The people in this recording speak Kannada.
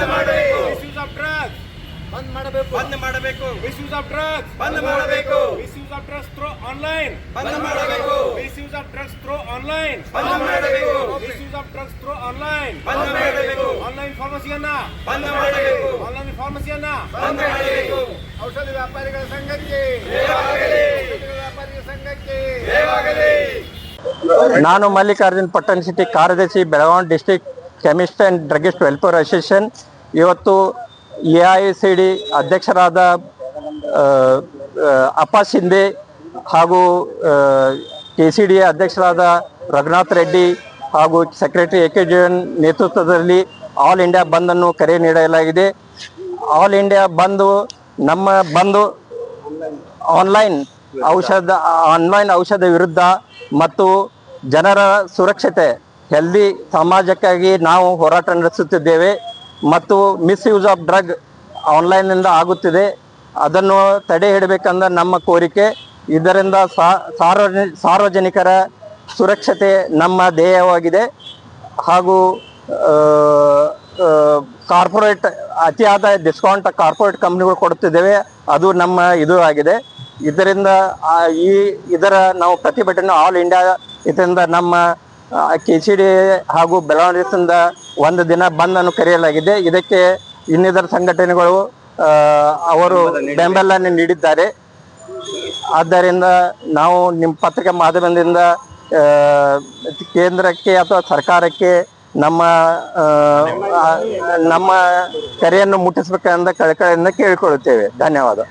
ಮಿಸ್ಯೂಸ್ ಆಫ್ ಡ್ರಗ್ಸ್ ಬಂದ್ ಮಾಡಬೇಕು ಮಿಸ್ಯೂಸ್ ಆಫ್ ಡ್ರಗ್ಸ್ ಬಂದ್ ಮಾಡಬೇಕು misuse of drugs through online ಬಂದ್ ಮಾಡಬೇಕು misuse of drugs through online ಬಂದ್ ಮಾಡಬೇಕು misuse of drugs through online ಬಂದ್ ಮಾಡಬೇಕು ಆನ್ಲೈನ್ ಫಾರ್ಮಸಿಯನ್ನ ಬಂದ್ ಮಾಡಬೇಕು ಆನ್ಲೈನ್ ಫಾರ್ಮಸಿಯನ್ನ ಬಂದ್ ಮಾಡಬೇಕು ಔಷಧ ವ್ಯಾಪಾರಿಗಳ ಸಂಘಕ್ಕೆ ಜಯವಾಗಲಿ ವ್ಯಾಪಾರಿಗಳ ಸಂಘಕ್ಕೆ ಜಯವಾಗಲಿ. ನಾನು ಮಲ್ಲಿಕಾರ್ಜುನ್ ಪಟ್ಟಣ ಸಿಟಿ ಕಾರ್ಯದರ್ಶಿ Belagavi district chemist and druggist welfare association. ಇವತ್ತು AICD ಅಧ್ಯಕ್ಷರಾದ ಅಪ್ಪ ಶಿಂದೆ ಹಾಗೂ KCD ಅಧ್ಯಕ್ಷರಾದ ರಘುನಾಥ್ ರೆಡ್ಡಿ ಹಾಗೂ ಸೆಕ್ರೆಟರಿ AK ಜೀವನ್ ನೇತೃತ್ವದಲ್ಲಿ ಆಲ್ ಇಂಡಿಯಾ ಬಂದನ್ನು ಕರೆ ನೀಡಲಾಗಿದೆ. ಆಲ್ ಇಂಡಿಯಾ ನಮ್ಮ ಬಂದು ಆನ್ಲೈನ್ ಔಷಧ ವಿರುದ್ಧ ಮತ್ತು ಜನರ ಸುರಕ್ಷತೆ ಹೆಲ್ದಿ ಸಮಾಜಕ್ಕಾಗಿ ನಾವು ಹೋರಾಟ ನಡೆಸುತ್ತಿದ್ದೇವೆ. ಮತ್ತು ಮಿಸ್ಯೂಸ್ ಆಫ್ ಡ್ರಗ್ ಆನ್ಲೈನ್ನಿಂದ ಆಗುತ್ತಿದೆ, ಅದನ್ನು ತಡೆ ಹಿಡಬೇಕೆಂದ ನಮ್ಮ ಕೋರಿಕೆ. ಇದರಿಂದ ಸಾರ್ವಜನಿಕರ ಸುರಕ್ಷತೆ ನಮ್ಮ ಧ್ಯೇಯವಾಗಿದೆ. ಹಾಗೂ ಕಾರ್ಪೊರೇಟ್ ಅತಿಯಾದ ಡಿಸ್ಕೌಂಟ್ ಕಾರ್ಪೊರೇಟ್ ಕಂಪ್ನಿಗಳು ಕೊಡುತ್ತಿದ್ದೇವೆ, ಅದು ನಮ್ಮ ಇದು ಆಗಿದೆ. ಇದರಿಂದ ಇದರ ನಾವು ಪ್ರತಿಭಟನೆ ಆಲ್ ಇಂಡಿಯಾ ಇದರಿಂದ ನಮ್ಮ KCD ಹಾಗೂ ಬೆಳವಣಿಗೆಯಿಂದ ಒಂದು ದಿನ ಬಂದನ್ನು ಕರೆಯಲಾಗಿದೆ. ಇದಕ್ಕೆ ಇನ್ನಿತರ ಸಂಘಟನೆಗಳು ಅವರು ಬೆಂಬಲ ನೀಡಿದ್ದಾರೆ. ಆದ್ದರಿಂದ ನಾವು ನಿಮ್ಮ ಪತ್ರಿಕಾ ಮಾಧ್ಯಮದಿಂದ ಕೇಂದ್ರಕ್ಕೆ ಅಥವಾ ಸರ್ಕಾರಕ್ಕೆ ನಮ್ಮ ಕರೆಯನ್ನು ಮುಟ್ಟಿಸಬೇಕೆಂದು ಕಳಕಳಿಯಿಂದ ಕೇಳಿಕೊಳ್ಳುತ್ತೇವೆ. ಧನ್ಯವಾದ.